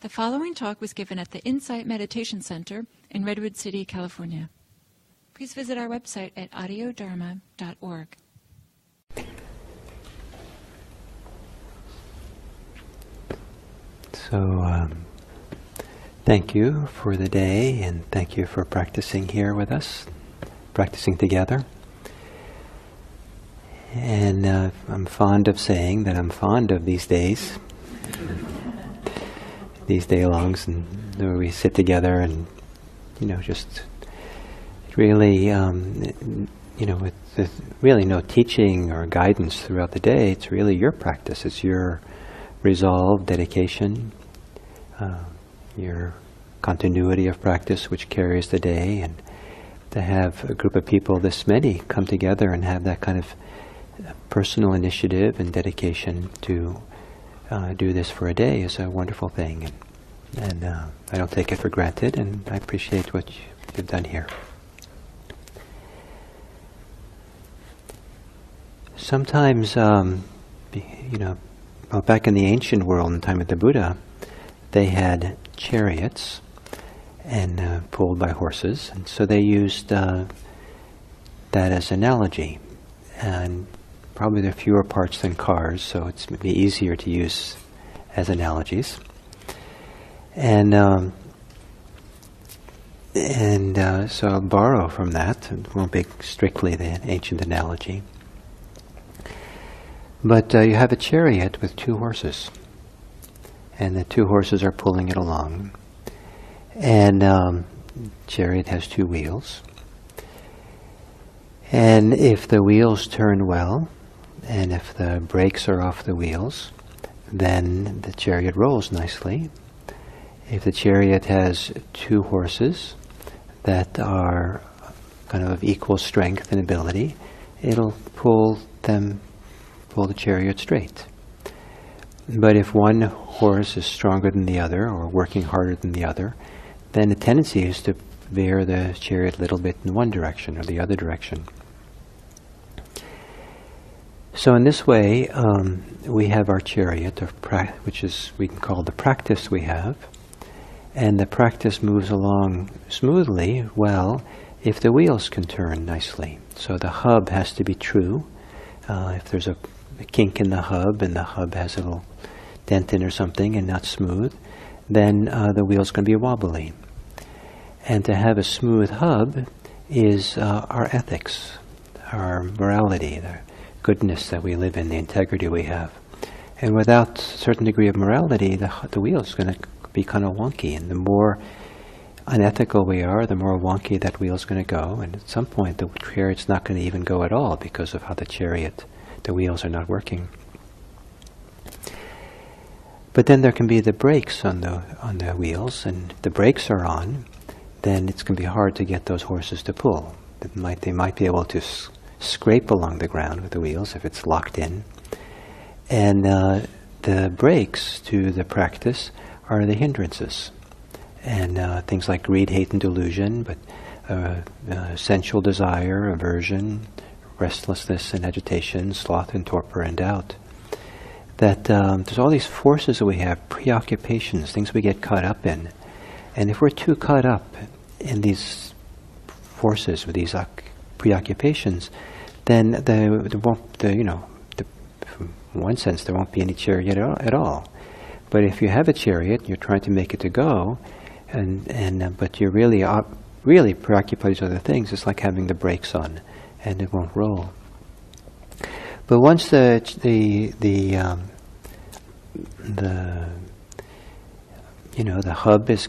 The following talk was given at the Insight Meditation Center in Redwood City, California. Please visit our website at audiodharma.org. So, thank you for the day, and thank you for practicing here with us, practicing together. And I'm fond of saying that I'm fond of these days, these day-longs, and where we sit together and, just really, with really no teaching or guidance throughout the day. It's really your practice. It's your resolve, dedication, your continuity of practice which carries the day. And to have a group of people this many come together and have that kind of personal initiative and dedication to do this for a day is a wonderful thing. And I don't take it for granted, and I appreciate what you've done here. Sometimes, back in the ancient world, in the time of the Buddha, they had chariots and pulled by horses, and so they used that as analogy. And probably there are fewer parts than cars, so it's maybe easier to use as analogies. And so I'll borrow from that. It won't be strictly the ancient analogy. But you have a chariot with two horses, and the two horses are pulling it along. And chariot has two wheels. And if the wheels turn well, and if the brakes are off the wheels, then the chariot rolls nicely. If the chariot has two horses that are kind of equal strength and ability, it'll pull the chariot straight. But if one horse is stronger than the other, or working harder than the other, then the tendency is to veer the chariot a little bit in one direction or the other direction. So in this way, we have our chariot, which is we can call the practice we have, and the practice moves along smoothly, well, if the wheels can turn nicely. So the hub has to be true. If there's a kink in the hub, and the hub has a little dent in or something and not smooth, then the wheel's going to be wobbly. And to have a smooth hub is our ethics, our morality, the goodness that we live in, the integrity we have. And without a certain degree of morality, the wheel's going to be kind of wonky. And the more unethical we are, the more wonky that wheel's going to go. And at some point, the chariot's not going to even go at all because of how the wheels are not working. But then there can be the brakes on the wheels, and if the brakes are on, then it's going to be hard to get those horses to pull. They might be able to scrape along the ground with the wheels if it's locked in. And the brakes to the practice are the hindrances. And things like greed, hate, and delusion, but sensual desire, aversion, restlessness and agitation, sloth and torpor and doubt. That there's all these forces that we have, preoccupations, things we get caught up in. And if we're too caught up in these forces, with these preoccupations, then in one sense there won't be any chariot at all. But if you have a chariot, you're trying to make it to go, but you're really preoccupied with other things. It's like having the brakes on, and it won't roll. But once the hub is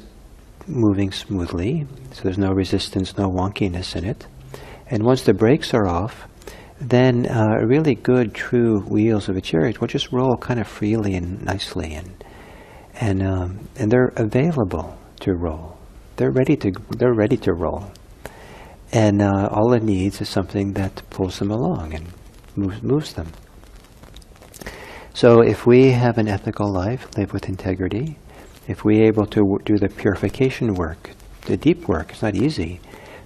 moving smoothly, so there's no resistance, no wonkiness in it, and once the brakes are off, then really good, true wheels of a chariot will just roll kind of freely and nicely, and they're available to roll. They're ready to roll, and all it needs is something that pulls them along and moves them. So if we have an ethical life, live with integrity, if we're able to do the purification work, the deep work, it's not easy,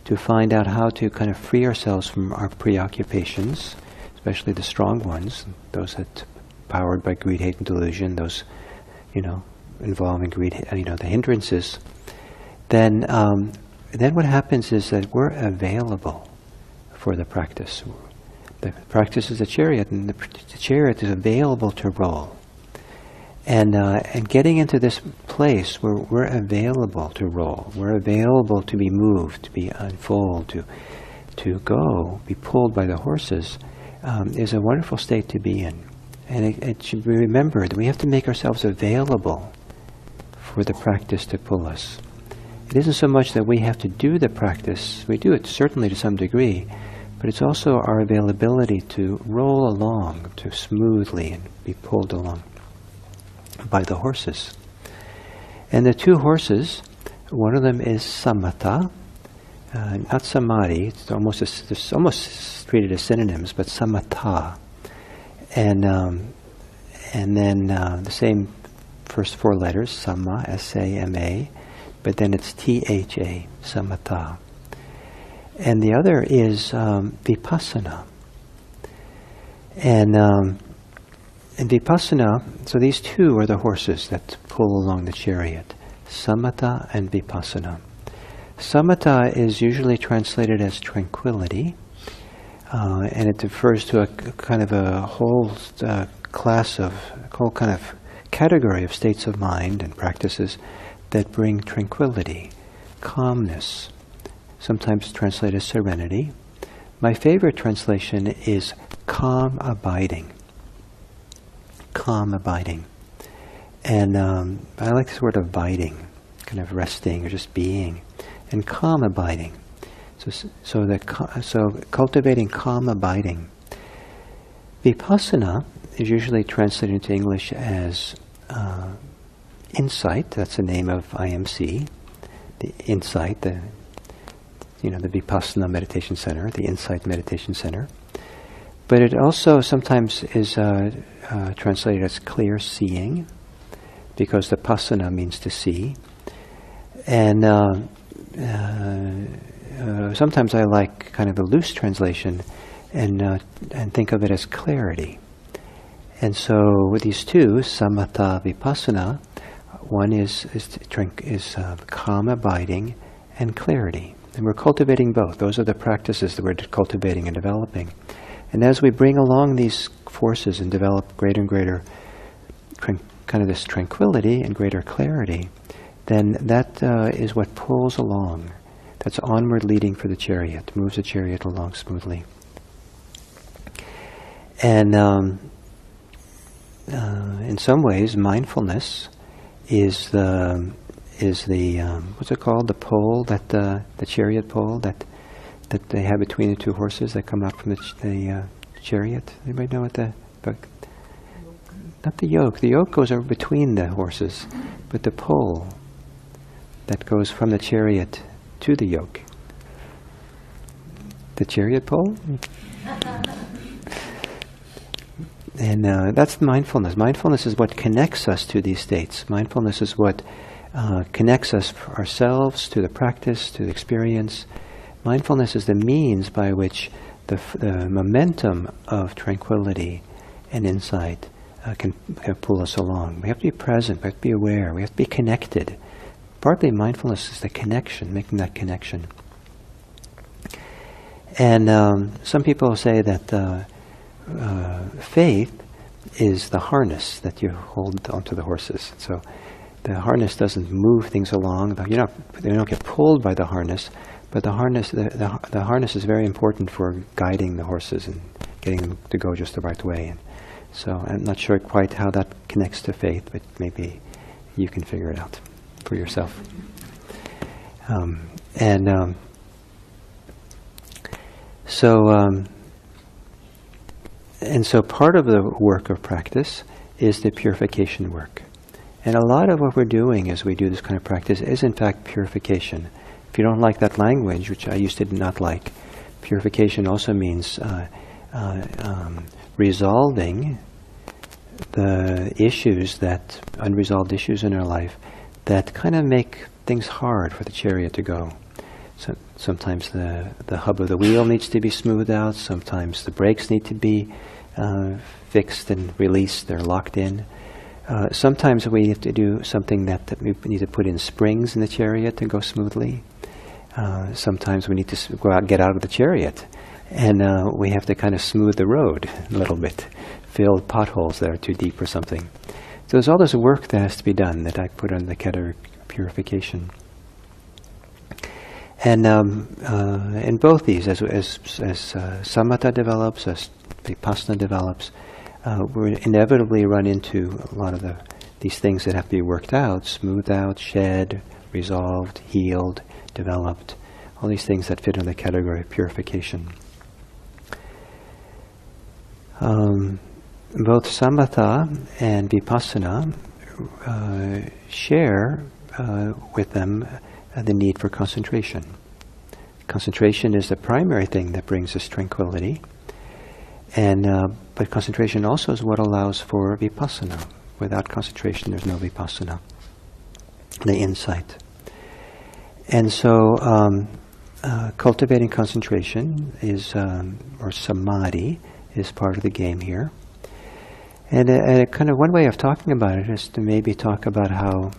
to find out how to kind of free ourselves from our preoccupations, especially the strong ones, those that powered by greed, hate, and delusion, those, involving greed, the hindrances, then what happens is that we're available for the practice. The practice is a chariot, and the chariot is available to roll. And getting into this place where we're available to roll, we're available to be moved, to be unfold, to go, be pulled by the horses, is a wonderful state to be in. And it should be remembered that we have to make ourselves available for the practice to pull us. It isn't so much that we have to do the practice. We do it certainly to some degree, but it's also our availability to roll along, to smoothly and be pulled along by the horses. And the two horses, one of them is Samatha, not Samadhi. It's almost treated as synonyms, but Samatha. And then the same first four letters, Sama, S-A-M-A, but then it's T-H-A, Samatha. And the other is Vipassana. And Vipassana, so these two are the horses that pull along the chariot, Samatha and Vipassana. Samatha is usually translated as tranquility, and it refers to a kind of a whole kind of category of states of mind and practices that bring tranquility, calmness, sometimes translated as serenity. My favorite translation is calm abiding. Calm abiding. And I like this word abiding, kind of resting or just being, and calm abiding. So cultivating calm abiding. Vipassana is usually translated into English as insight. That's the name of IMC. The insight, the Vipassana Meditation Center, the Insight Meditation Center. But it also sometimes is translated as clear seeing, because the pasana means to see. And sometimes I like kind of a loose translation and think of it as clarity. And so with these two, Samatha, Vipassana, one is calm abiding and clarity. And we're cultivating both. Those are the practices that we're cultivating and developing. And as we bring along these forces and develop greater and greater kind of this tranquility and greater clarity, then that is what pulls along. That's onward leading for the chariot, moves the chariot along smoothly. And in some ways, mindfulness is the what's it called? The pole that the chariot pole that they have between the two horses that come out from the chariot. Anybody know what not the yoke. The yoke goes over between the horses, but the pole that goes from the chariot to the yoke. The chariot pole? And that's mindfulness. Mindfulness is what connects us to these states. Mindfulness is what connects us ourselves to the practice, to the experience. Mindfulness is the means by which the momentum of tranquility and insight can pull us along. We have to be present, we have to be aware, we have to be connected. Partly mindfulness is the connection, making that connection. And some people say that faith is the harness that you hold onto the horses. So the harness doesn't move things along. They don't get pulled by the harness, but the harness is very important for guiding the horses and getting them to go just the right way. And so I'm not sure quite how that connects to faith, but maybe you can figure it out for yourself. So part of the work of practice is the purification work. And a lot of what we're doing as we do this kind of practice is in fact purification. If you don't like that language, which I used to not like, purification also means resolving the issues unresolved issues in our life that kind of make things hard for the chariot to go. So sometimes the hub of the wheel needs to be smoothed out, sometimes the brakes need to be fixed and released, they're locked in. Sometimes we have to do something that we need to put in springs in the chariot to go smoothly. Sometimes we need to get out of the chariot, and we have to kind of smooth the road a little bit, fill potholes that are too deep or something. So there's all this work that has to be done that I put on the category of purification. And in both these, as Samatha develops, as Vipassana develops, we inevitably run into a lot of these things that have to be worked out, smoothed out, shed, resolved, healed, developed, all these things that fit in the category of purification. Both Samatha and Vipassana share with them the need for concentration. Concentration is the primary thing that brings us tranquility, but concentration also is what allows for Vipassana. Without concentration, there's no Vipassana, the insight. And so, cultivating concentration is, or samadhi, is part of the game here. And kind of one way of talking about it is to maybe talk about how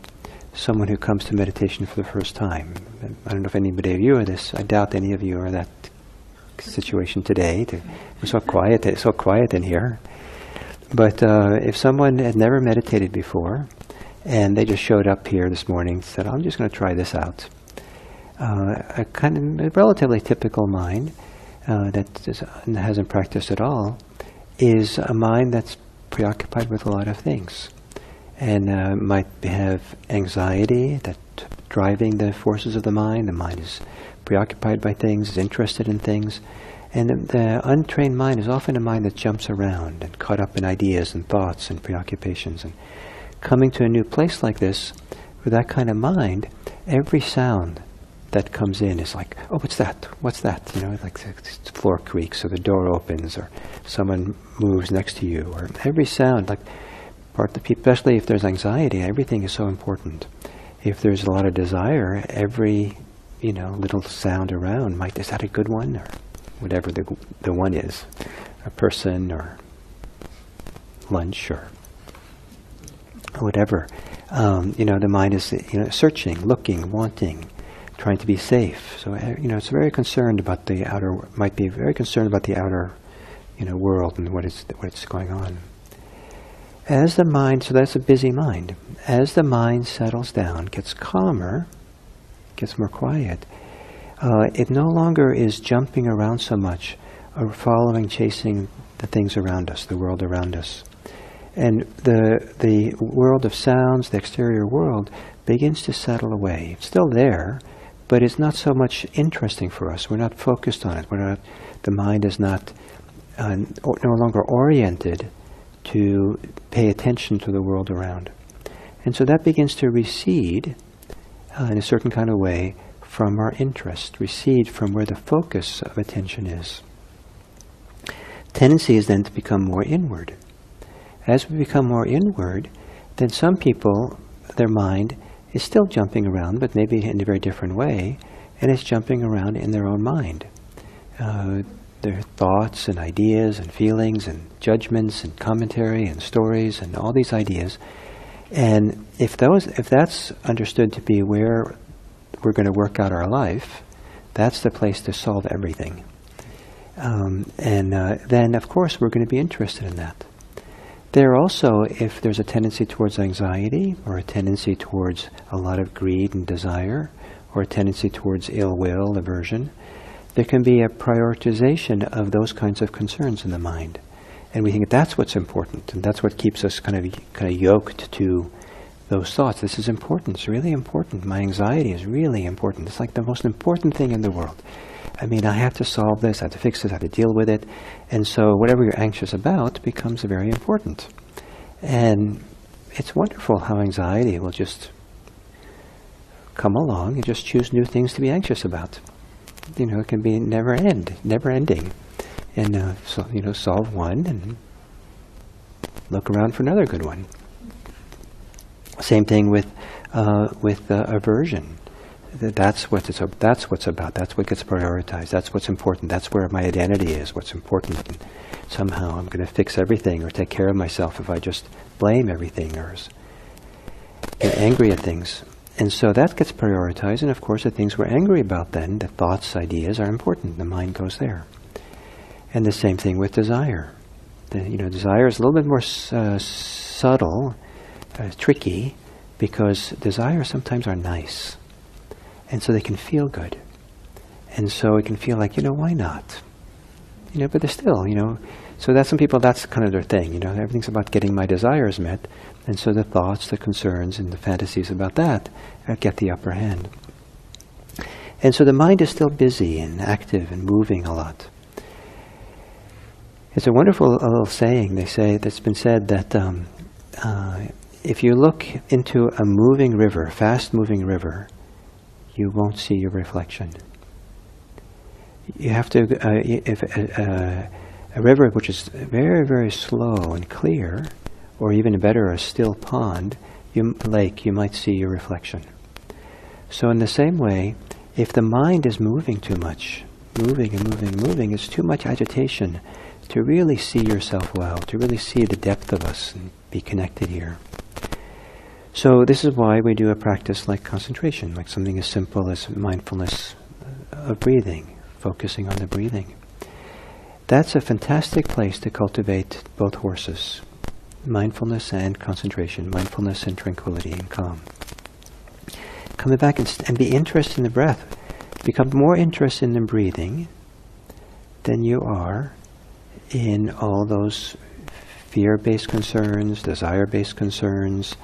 someone who comes to meditation for the first time, I don't know if anybody of you are this, I doubt any of you are that situation today. We're so quiet in here. But if someone had never meditated before, and they just showed up here this morning and said, I'm just going to try this out. A kind of a relatively typical mind that hasn't practiced at all is a mind that's preoccupied with a lot of things, and might have anxiety that's driving the forces of the mind. The mind is preoccupied by things, is interested in things, and the untrained mind is often a mind that jumps around and caught up in ideas and thoughts and preoccupations. And coming to a new place like this, with that kind of mind, every sound that comes in is like, oh, what's that? What's that? You know, like the floor creaks or the door opens or someone moves next to you, or every sound, like especially if there's anxiety, everything is so important. If there's a lot of desire, every little sound around is that a good one, or whatever the one is, a person or lunch or whatever. The mind is searching, looking, wanting, trying to be safe. So it's very concerned about the outer. Might be very concerned about the outer, world and what's going on. As the mind, so that's a busy mind. As the mind settles down, gets calmer, gets more quiet, it no longer is jumping around so much, or chasing the things around us, the world around us. And the world of sounds, the exterior world, begins to settle away. It's still there, but it's not so much interesting for us. We're not focused on it. The mind is not no longer oriented to pay attention to the world around. And so that begins to recede in a certain kind of way from our interest, recede from where the focus of attention is. Tendency is then to become more inward. As we become more inward, then some people, their mind is still jumping around, but maybe in a very different way, and it's jumping around in their own mind. Their thoughts and ideas and feelings and judgments and commentary and stories and all these ideas. And if that's understood to be where we're going to work out our life, that's the place to solve everything. Then, of course, we're going to be interested in that. There also, if there's a tendency towards anxiety, or a tendency towards a lot of greed and desire, or a tendency towards ill will, aversion, there can be a prioritization of those kinds of concerns in the mind. And we think that's what's important, and that's what keeps us kind of yoked to those thoughts. This is important, it's really important. My anxiety is really important. It's like the most important thing in the world. I mean, I have to solve this, I have to fix this, I have to deal with it. And so whatever you're anxious about becomes very important. And it's wonderful how anxiety will just come along and just choose new things to be anxious about. It can be never ending. And solve one and look around for another good one. Same thing with aversion. That's what that's what's about. That's what gets prioritized. That's what's important. That's where my identity is. What's important. And somehow I'm going to fix everything or take care of myself if I just blame everything or get angry at things. And so that gets prioritized. And of course, the things we're angry about, then, the thoughts, ideas, are important. The mind goes there. And the same thing with desire. Desire is a little bit more subtle, tricky, because desires sometimes are nice. And so they can feel good. And so it can feel like, why not? But they're still, so that's some people, that's kind of their thing, everything's about getting my desires met. And so the thoughts, the concerns, and the fantasies about that get the upper hand. And so the mind is still busy and active and moving a lot. It's a wonderful little saying, they say, that's been said that if you look into a moving river, fast-moving river, you won't see your reflection. You have to, if a river which is very, very slow and clear, or even better, a still pond, lake, you might see your reflection. So in the same way, if the mind is moving too much, moving and moving and moving, it's too much agitation to really see yourself well, to really see the depth of us and be connected here. So this is why we do a practice like concentration, like something as simple as mindfulness of breathing, focusing on the breathing. That's a fantastic place to cultivate both horses, mindfulness and concentration, mindfulness and tranquility and calm. Coming back and be interested in the breath. Become more interested in the breathing than you are in all those fear-based concerns, desire-based concerns,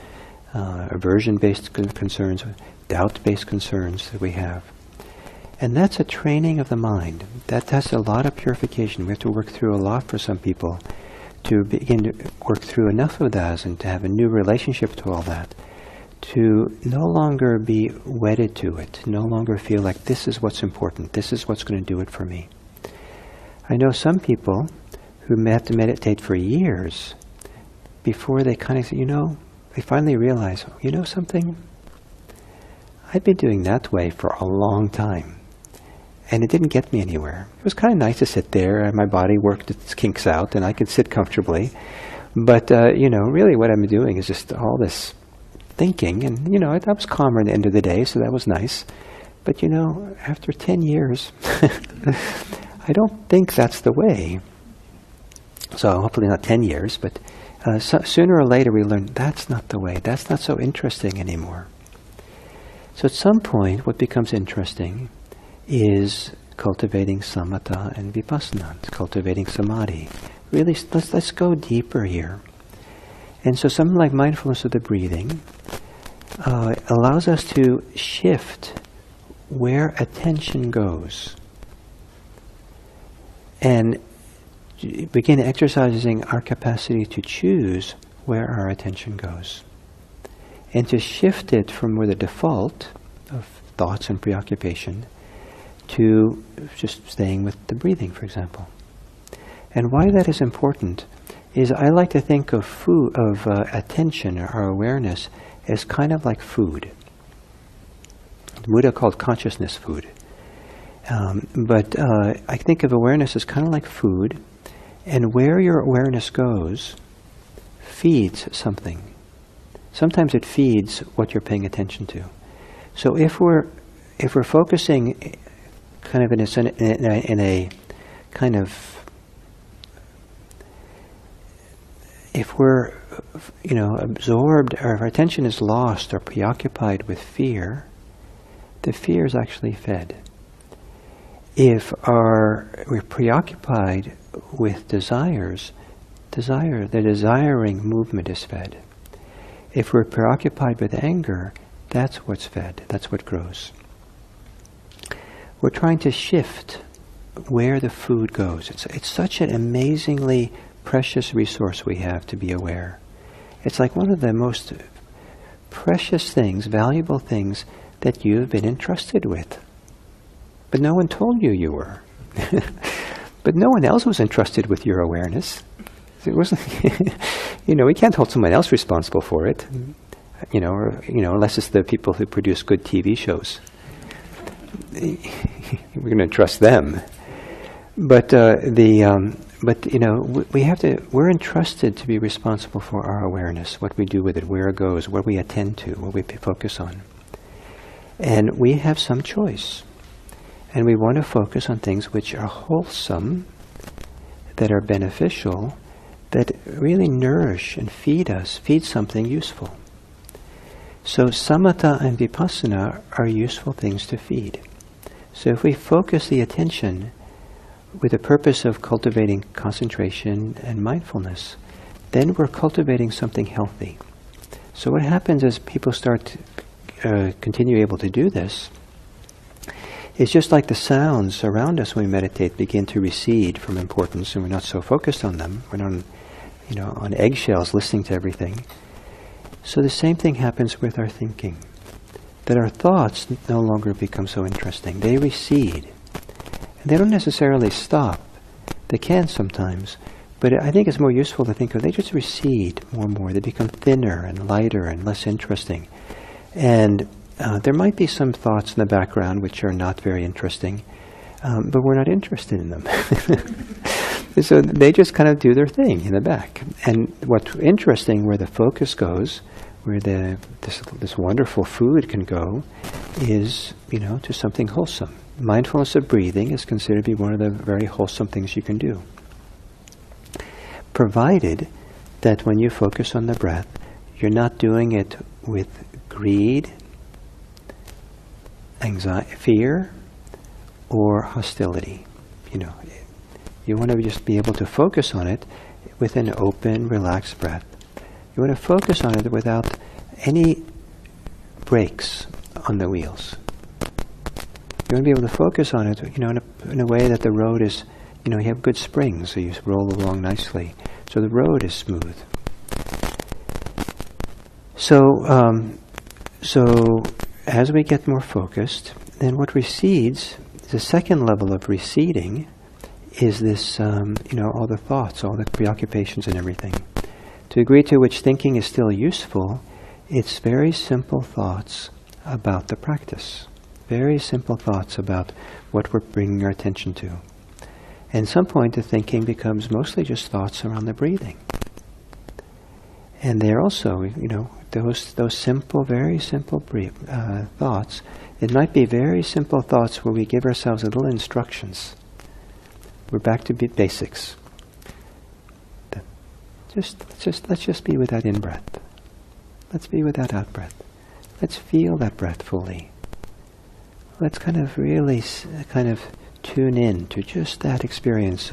aversion-based concerns, doubt-based concerns that we have. And that's a training of the mind. That has a lot of purification. We have to work through a lot for some people to begin to work through enough of that and to have a new relationship to all that, to no longer be wedded to it, no longer feel like this is what's important, this is what's going to do it for me. I know some people who have to meditate for years before they kind of say, they finally realize, something? I've been doing that way for a long time, and it didn't get me anywhere. It was kind of nice to sit there, and my body worked its kinks out, and I could sit comfortably. But, really what I'm doing is just all this thinking, and, I was calmer at the end of the day, so that was nice. But, after 10 years, I don't think that's the way. So hopefully not 10 years, but sooner or later we learn that's not the way. That's not so interesting anymore. So at some point what becomes interesting is cultivating Samatha and Vipassana. It's cultivating Samadhi. Really, let's go deeper here. And so something like mindfulness of the breathing allows us to shift where attention goes and begin exercising our capacity to choose where our attention goes, and to shift it from where the default of thoughts and preoccupation to just staying with the breathing, for example. And why that is important is I like to think of attention or awareness as kind of like food. The Buddha called consciousness food. But I think of awareness as kind of like food, and where your awareness goes feeds something. Sometimes it feeds what you're paying attention to. So if we're focusing kind of in a kind of, if we're absorbed, or if our attention is lost or preoccupied with fear, the fear is actually fed. If we're preoccupied with desires, the desiring movement is fed. If we're preoccupied with anger, that's what's fed, that's what grows. We're trying to shift where the food goes. It's such an amazingly precious resource we have to be aware. It's like one of the most precious things, valuable things that you've been entrusted with. But no one told you were. But no one else was entrusted with your awareness. It wasn't, we can't hold someone else responsible for it, unless it's the people who produce good TV shows. we're going to trust them. But but you know, we have to. We're entrusted to be responsible for our awareness, what we do with it, where it goes, what we attend to, what we focus on, and we have some choice. And we want to focus on things which are wholesome, that are beneficial, that really nourish and feed us, feed something useful. So samatha and vipassana are useful things to feed. So if we focus the attention with the purpose of cultivating concentration and mindfulness, then we're cultivating something healthy. So what happens as people start to continue able to do this, it's just like the sounds around us when we meditate begin to recede from importance, and we're not so focused on them. We're not, on eggshells listening to everything. So the same thing happens with our thinking. That our thoughts no longer become so interesting. They recede. And they don't necessarily stop. They can sometimes. But I think it's more useful to think of, they just recede more and more. They become thinner and lighter and less interesting. And there might be some thoughts in the background which are not very interesting, but we're not interested in them. So they just kind of do their thing in the back. And what's interesting, where the focus goes, where this wonderful food can go, is to something wholesome. Mindfulness of breathing is considered to be one of the very wholesome things you can do, provided that when you focus on the breath, you're not doing it with greed, anxiety, fear, or hostility. You want to just be able to focus on it with an open, relaxed breath. You want to focus on it without any brakes on the wheels. You want to be able to focus on it, in a way that the road is, you have good springs, so you roll along nicely. So the road is smooth. So as we get more focused, then what recedes, the second level of receding, is this, all the thoughts, all the preoccupations and everything. To the degree to which thinking is still useful, it's very simple thoughts about the practice. Very simple thoughts about what we're bringing our attention to. And at some point the thinking becomes mostly just thoughts around the breathing. And they're also, those simple, very simple thoughts. It might be very simple thoughts where we give ourselves little instructions. We're back to basics. Let's just be with that in-breath. Let's be with that out-breath. Let's feel that breath fully. Let's kind of really tune in to just that experience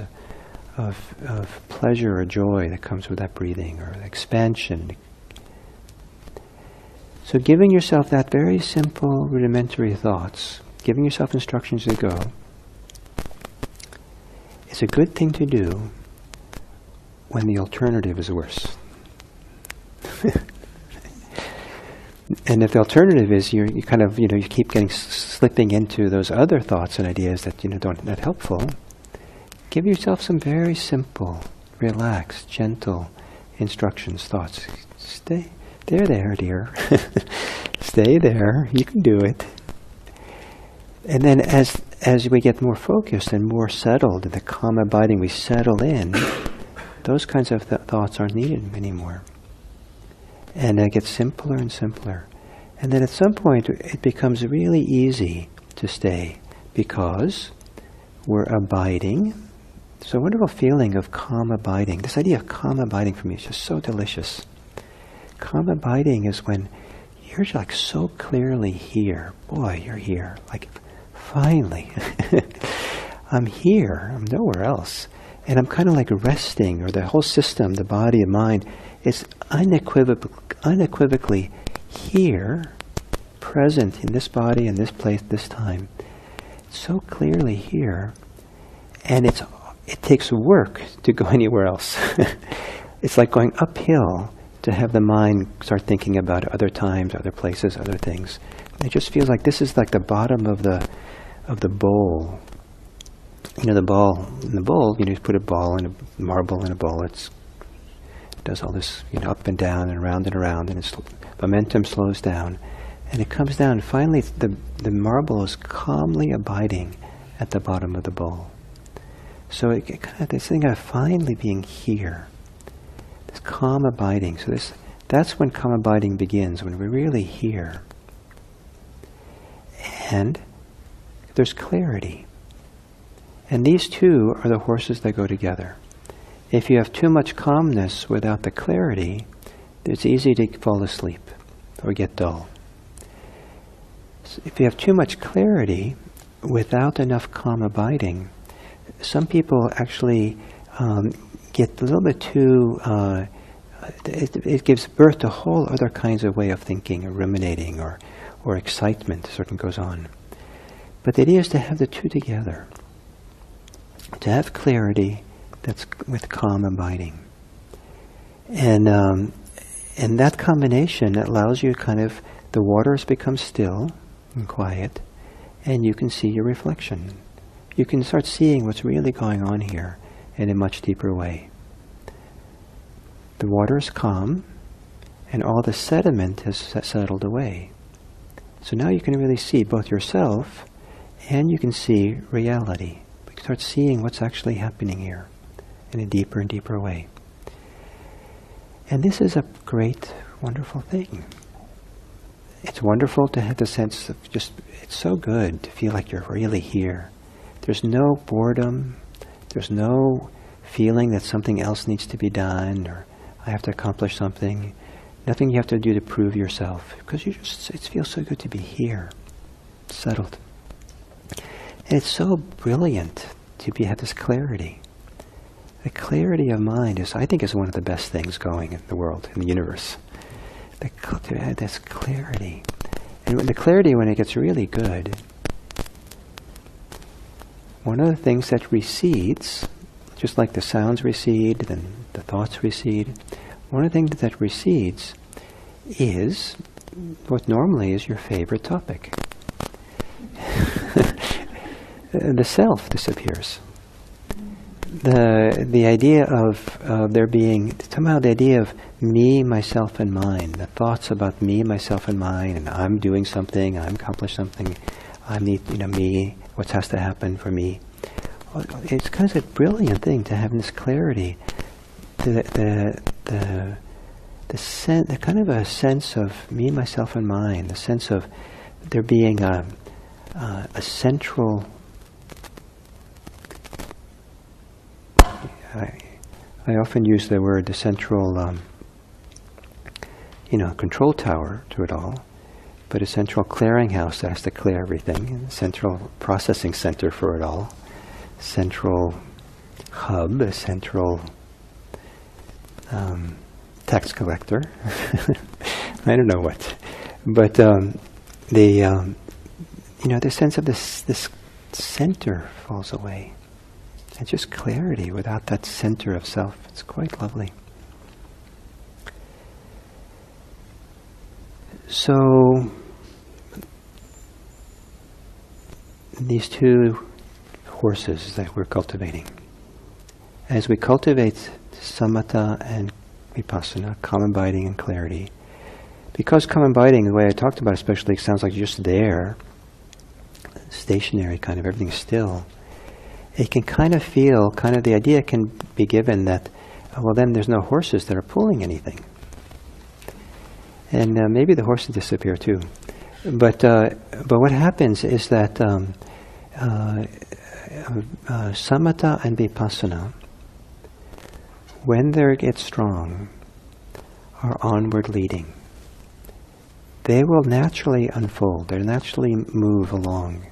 of pleasure or joy that comes with that breathing, or expansion. So giving yourself that very simple, rudimentary thoughts, giving yourself instructions to go, is a good thing to do when the alternative is worse. And if the alternative is you keep slipping into those other thoughts and ideas that not helpful, give yourself some very simple, relaxed, gentle instructions, thoughts. Stay there, dear. Stay there. You can do it. And then as we get more focused and more settled, in the calm abiding, we settle in, those kinds of thoughts aren't needed anymore. And it gets simpler and simpler. And then at some point it becomes really easy to stay, because we're abiding. It's a wonderful feeling of calm abiding. This idea of calm abiding for me is just so delicious. Calm abiding is when you're like so clearly here. Boy, you're here. Like, finally. I'm here. I'm nowhere else. And I'm kind of like resting, or the whole system, the body and mind, is unequivocally here, present in this body, in this place, this time. So clearly here. And it takes work to go anywhere else. It's like going uphill to have the mind start thinking about other times, other places, other things. It just feels like this is like the bottom of the bowl. The ball in the bowl, you put a ball in a marble in a bowl, it does all this, up and down and around, and its momentum slows down. And it comes down, finally the marble is calmly abiding at the bottom of the bowl. So it kind of, this thing of finally being here, this calm abiding. So that's when calm abiding begins, when we're really here. And there's clarity. And these two are the horses that go together. If you have too much calmness without the clarity, it's easy to fall asleep or get dull. So if you have too much clarity without enough calm abiding, some people actually get a little bit too, it gives birth to whole other kinds of way of thinking or ruminating or excitement, sort of goes on. But the idea is to have the two together. To have clarity that's with calm abiding. And that combination allows you kind of, the waters become still and quiet, and you can see your reflection. You can start seeing what's really going on here in a much deeper way. The water is calm, and all the sediment has settled away. So now you can really see both yourself, and you can see reality. You can start seeing what's actually happening here in a deeper and deeper way. And this is a great, wonderful thing. It's wonderful to have the sense of just, it's so good to feel like you're really here. There's no boredom. There's no feeling that something else needs to be done or I have to accomplish something. Nothing you have to do to prove yourself. Because it feels so good to be here, settled. And it's so brilliant to have this clarity. The clarity of mind I think is one of the best things going in the world, in the universe. To have this clarity. And the clarity, when it gets really good, one of the things that recedes, just like the sounds recede, then the thoughts recede, one of the things that recedes is what normally is your favorite topic. The self disappears. The idea of there being, somehow the idea of me, myself, and mine, the thoughts about me, myself, and mine, and I'm doing something, I'm accomplished something, I need, me, what has to happen for me. It's kind of a brilliant thing to have this clarity, the kind of a sense of me, myself, and mine, the sense of there being a central. I often use the word the central, control tower to it all, but a central clearinghouse that has to clear everything, a central processing center for it all, central hub, a central tax collector. I don't know what, but the sense of this center falls away. It's just clarity without that center of self. It's quite lovely. So, these two horses that we're cultivating. As we cultivate Samatha and Vipassana, calm abiding and clarity, because calm abiding, the way I talked about it especially, it sounds like you're just there, stationary kind of, everything's still. It can kind of feel, the idea can be given that, then there's no horses that are pulling anything. And maybe the horses disappear too. But what happens is that Samatha and Vipassana, when they get strong, are onward leading. They will naturally unfold. They naturally move along.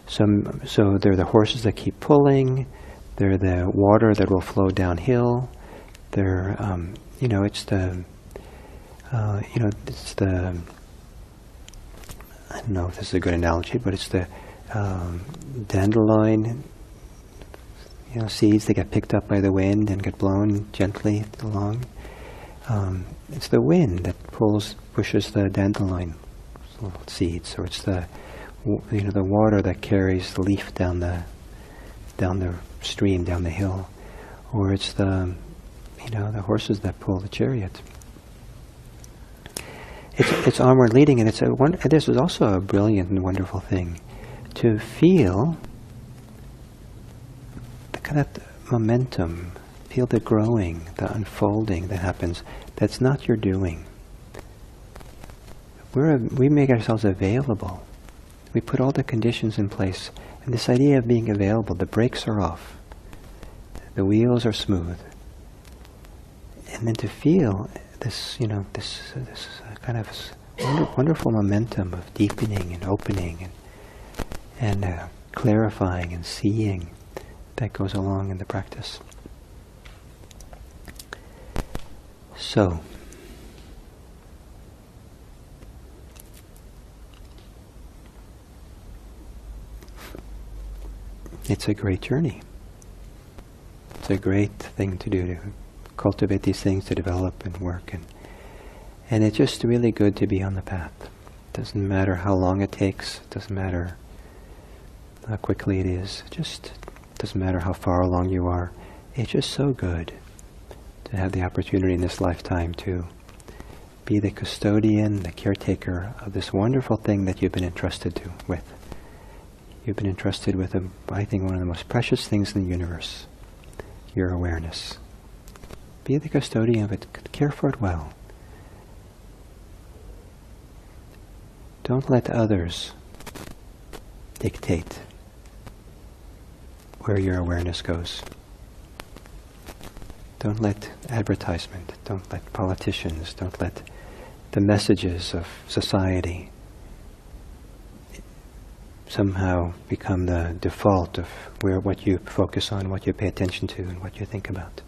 So they're the horses that keep pulling. They're the water that will flow downhill. They're, it's the, I don't know if this is a good analogy, but it's the dandelion, seeds that get picked up by the wind and get blown gently along. It's the wind that pushes the dandelion seeds. So it's the water that carries the leaf down the stream, down the hill, or it's the horses that pull the chariot. it's onward leading, and this is also a brilliant and wonderful thing to feel the kind of momentum, feel the growing, the unfolding that happens. That's not your doing. We make ourselves available. We put all the conditions in place, and this idea of being available, the brakes are off, the wheels are smooth, and then to feel this, this kind of wonderful momentum of deepening and opening and clarifying and seeing that goes along in the practice. So, it's a great journey. It's a great thing to do, to cultivate these things, to develop and work. And it's just really good to be on the path. Doesn't matter how long it takes, doesn't matter how quickly it is, just doesn't matter how far along you are. It's just so good to have the opportunity in this lifetime to be the custodian, the caretaker of this wonderful thing that you've been entrusted with. You've been entrusted with, I think, one of the most precious things in the universe, your awareness. Be the custodian of it. Care for it well. Don't let others dictate where your awareness goes. Don't let advertisement, don't let politicians, don't let the messages of society somehow become the default of what you focus on, what you pay attention to, and what you think about.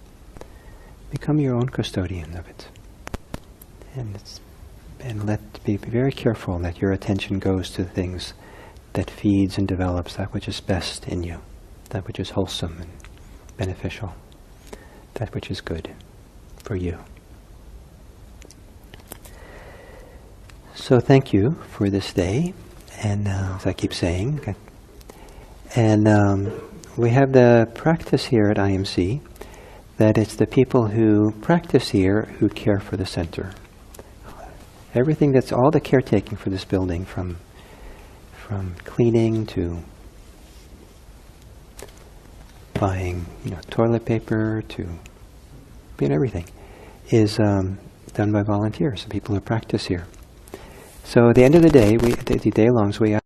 Become your own custodian of it. And be very careful that your attention goes to things that feeds and develops that which is best in you, that which is wholesome and beneficial, that which is good for you. So thank you for this day, and as I keep saying, and we have the practice here at IMC that it's the people who practice here who care for the center. Everything that's all the caretaking for this building, from cleaning to buying, toilet paper to everything, is done by volunteers, the people who practice here. So at the end of the day, the day longs, we